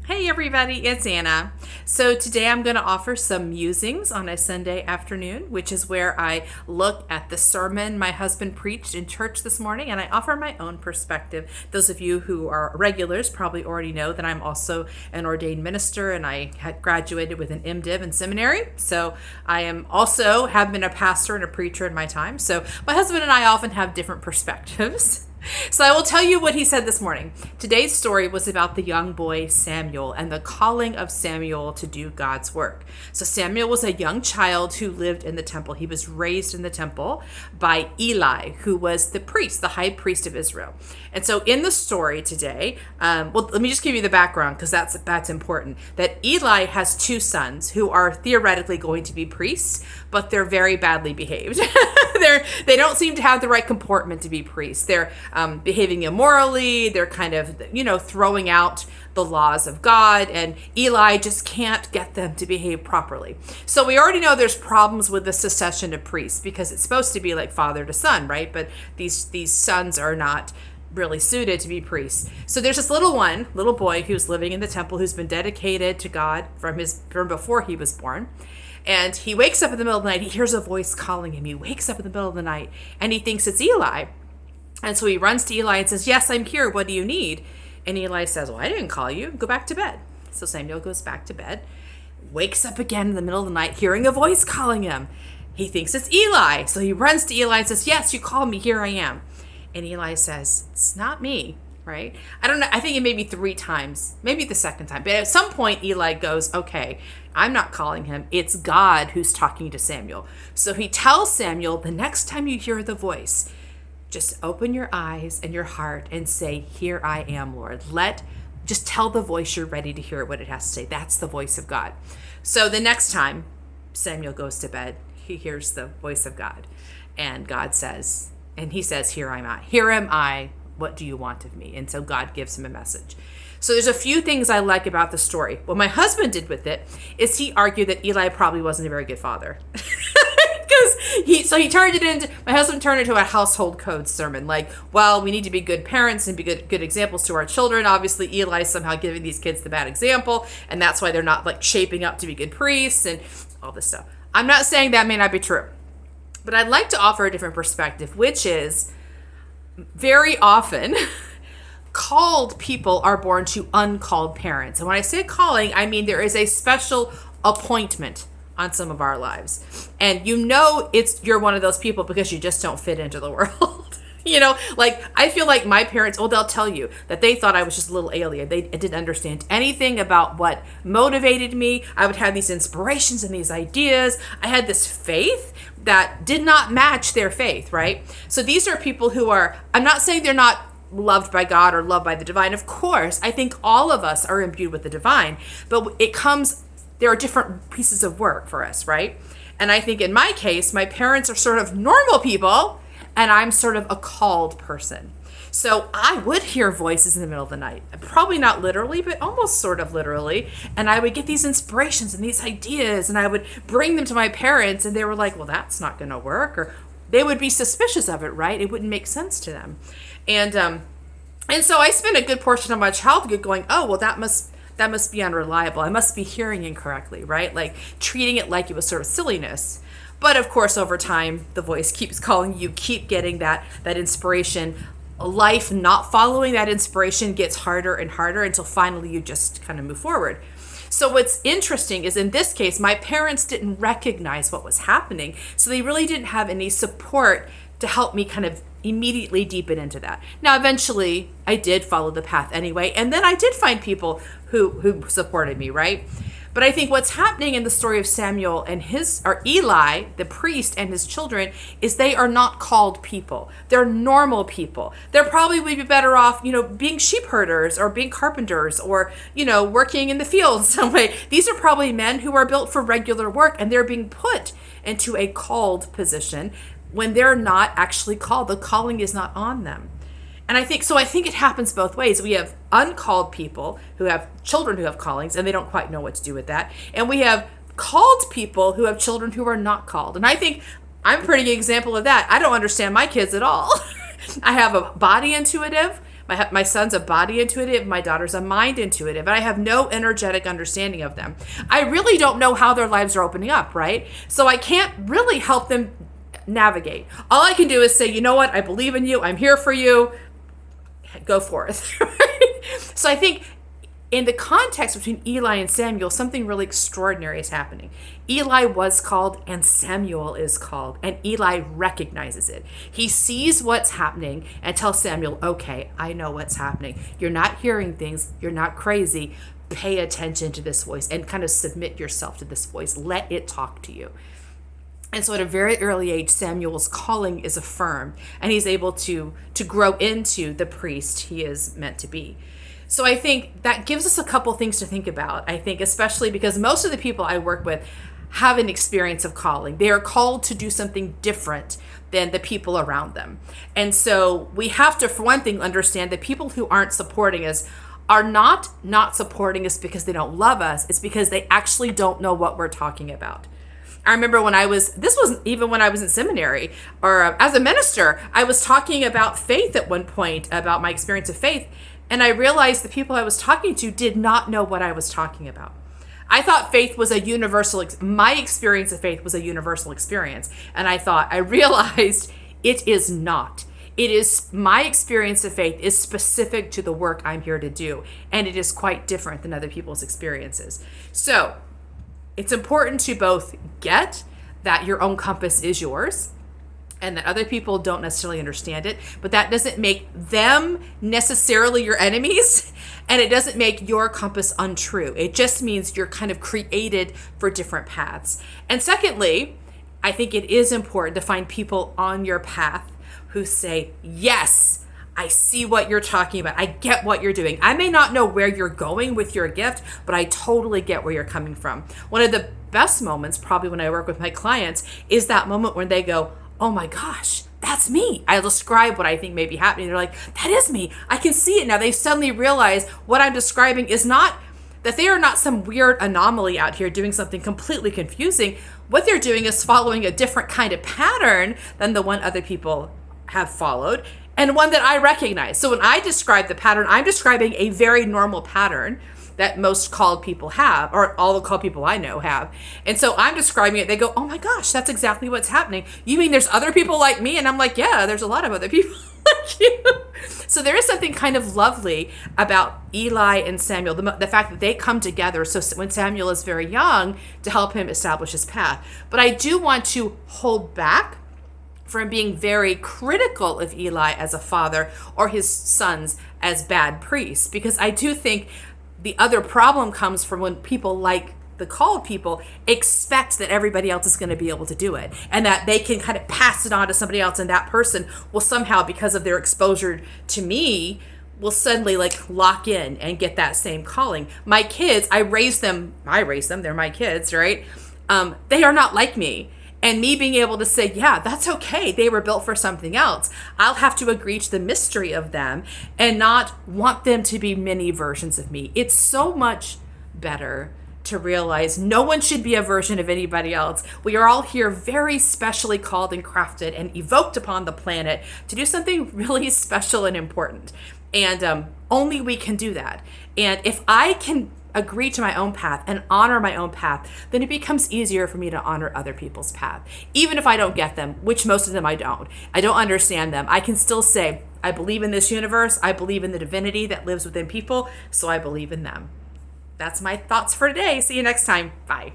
Hey everybody, it's Anna. So today I'm going to offer some musings on a Sunday afternoon, which is where I look at the sermon my husband preached in church this morning and I offer my own perspective. Those of you who are regulars probably already know that I'm also an ordained minister and I had graduated with an MDiv in seminary. So I am also have been a pastor and a preacher in my time. So my husband and I often have different perspectives. So I will tell you what he said this morning. Today's story was about the young boy Samuel and the calling of Samuel to do God's work. So Samuel was a young child who lived in the temple. He was raised in the temple by Eli, who was the priest, the high priest of Israel. And so in the story today, let me just give you the background because that's important. That Eli has two sons who are theoretically going to be priests, but they're very badly behaved. They don't seem to have the right comportment to be priests. They're behaving immorally. They're kind of, throwing out the laws of God, and Eli just can't get them to behave properly. So we already know there's problems with the succession of priests because it's supposed to be like father to son, right? But these sons are not really suited to be priests. So there's this little boy who's living in the temple who's been dedicated to God from before he was born. And he wakes up in the middle of the night. He hears a voice calling him. He wakes up in the middle of the night and he thinks it's Eli. And so he runs to Eli and says, "Yes, I'm here. What do you need?" And Eli says, "Well, I didn't call you. Go back to bed." So Samuel goes back to bed, wakes up again in the middle of the night, hearing a voice calling him. He thinks it's Eli. So he runs to Eli and says, "Yes, you called me. Here I am." And Eli says, "It's not me." Right? I don't know. I think it may be 3 times, maybe the second time. But at some point, Eli goes, "Okay, I'm not calling him. It's God who's talking to Samuel." So he tells Samuel, the next time you hear the voice, just open your eyes and your heart and say, "Here I am, Lord." Just tell the voice you're ready to hear what it has to say. That's the voice of God. So the next time Samuel goes to bed, he hears the voice of God. And God says, and he says, "Here am I. Here am I. What do you want of me?" And so God gives him a message. So there's a few things I like about the story. What my husband did with it is he argued that Eli probably wasn't a very good father. My husband turned it into a household code sermon. Like, well, we need to be good parents and be good examples to our children. Obviously, Eli's somehow giving these kids the bad example, and that's why they're not like shaping up to be good priests and all this stuff. I'm not saying that may not be true, but I'd like to offer a different perspective, which is very often called people are born to uncalled parents. And when I say calling, I mean there is a special appointment on some of our lives. And you're one of those people because you just don't fit into the world. Like I feel like my parents, they'll tell you that they thought I was just a little alien. They didn't understand anything about what motivated me. I would have these inspirations and these ideas. I had this faith that did not match their faith, right? So these are people who I'm not saying they're not loved by God or loved by the divine. Of course, I think all of us are imbued with the divine, but there are different pieces of work for us, right? And I think in my case, my parents are sort of normal people and I'm sort of a called person. So I would hear voices in the middle of the night, probably not literally, but almost sort of literally. And I would get these inspirations and these ideas and I would bring them to my parents and they were like, "Well, that's not going to work." Or they would be suspicious of it, right? It wouldn't make sense to them. And so I spent a good portion of my childhood going, "Oh, well, that must be unreliable. I must be hearing incorrectly," right? Like treating it like it was sort of silliness. But of course, over time, the voice keeps calling you, keep getting that inspiration. Life not following that inspiration gets harder and harder until finally you just kind of move forward. So what's interesting is in this case, my parents didn't recognize what was happening. So they really didn't have any support to help me kind of immediately deepen into that. Now, eventually I did follow the path anyway. And then I did find people who supported me, right? But I think what's happening in the story of Samuel and Eli, the priest, and his children is they are not called people. They're normal people. They're probably would be better off, being sheep herders or being carpenters or, working in the fields some way. These are probably men who are built for regular work and they're being put into a called position when they're not actually called. The calling is not on them. And I think it happens both ways. We have uncalled people who have children who have callings and they don't quite know what to do with that. And we have called people who have children who are not called. And I think I'm a pretty good example of that. I don't understand my kids at all. I have a body intuitive. My son's a body intuitive, my daughter's a mind intuitive, and I have no energetic understanding of them. I really don't know how their lives are opening up, right? So I can't really help them navigate. All I can do is say, you know what, I believe in you, I'm here for you, go forth. So I think in the context between Eli and Samuel, something really extraordinary is happening. Eli was called and Samuel is called, and Eli recognizes it. He sees what's happening and tells Samuel, okay, I know what's happening. You're not hearing things. You're not crazy. Pay attention to this voice and kind of submit yourself to this voice. Let it talk to you. And so at a very early age, Samuel's calling is affirmed, and he's able to grow into the priest he is meant to be. So I think that gives us a couple things to think about. I think especially because most of the people I work with have an experience of calling. They are called to do something different than the people around them. And so we have to, for one thing, understand that people who aren't supporting us are not supporting us because they don't love us. It's because they actually don't know what we're talking about. I remember this wasn't even when I was in seminary or as a minister, I was talking about faith at one point, about my experience of faith. And I realized the people I was talking to did not know what I was talking about. I thought faith was a universal, my experience of faith was a universal experience. And I realized it is not. It is, my experience of faith is specific to the work I'm here to do. And it is quite different than other people's experiences. So it's important to both get that your own compass is yours, and that other people don't necessarily understand it, but that doesn't make them necessarily your enemies, and it doesn't make your compass untrue. It just means you're kind of created for different paths. And secondly, I think it is important to find people on your path who say, yes, I see what you're talking about. I get what you're doing. I may not know where you're going with your gift, but I totally get where you're coming from. One of the best moments, probably when I work with my clients, is that moment when they go, oh my gosh, that's me. I'll describe what I think may be happening. They're like, that is me. I can see it now. They suddenly realize what I'm describing is not, that they are not some weird anomaly out here doing something completely confusing. What they're doing is following a different kind of pattern than the one other people have followed, and one that I recognize. So when I describe the pattern, I'm describing a very normal pattern that most called people have, or all the called people I know have. And so I'm describing it. They go, oh my gosh, that's exactly what's happening. You mean there's other people like me? And I'm like, yeah, there's a lot of other people like you. So there is something kind of lovely about Eli and Samuel, the fact that they come together. So when Samuel is very young, to help him establish his path. But I do want to hold back from being very critical of Eli as a father or his sons as bad priests, because I do think the other problem comes from when people like the called people expect that everybody else is going to be able to do it, and that they can kind of pass it on to somebody else, and that person will somehow, because of their exposure to me, will suddenly like lock in and get that same calling. My kids, I raise them, they're my kids, right? They are not like me. And me being able to say, yeah, that's okay. They were built for something else. I'll have to agree to the mystery of them and not want them to be mini versions of me. It's so much better to realize no one should be a version of anybody else. We are all here very specially called and crafted and evoked upon the planet to do something really special and important. And only we can do that. And if I can agree to my own path and honor my own path, then it becomes easier for me to honor other people's path. Even if I don't get them, which most of them I don't understand them, I can still say, I believe in this universe, I believe in the divinity that lives within people, so I believe in them. That's my thoughts for today. See you next time. Bye.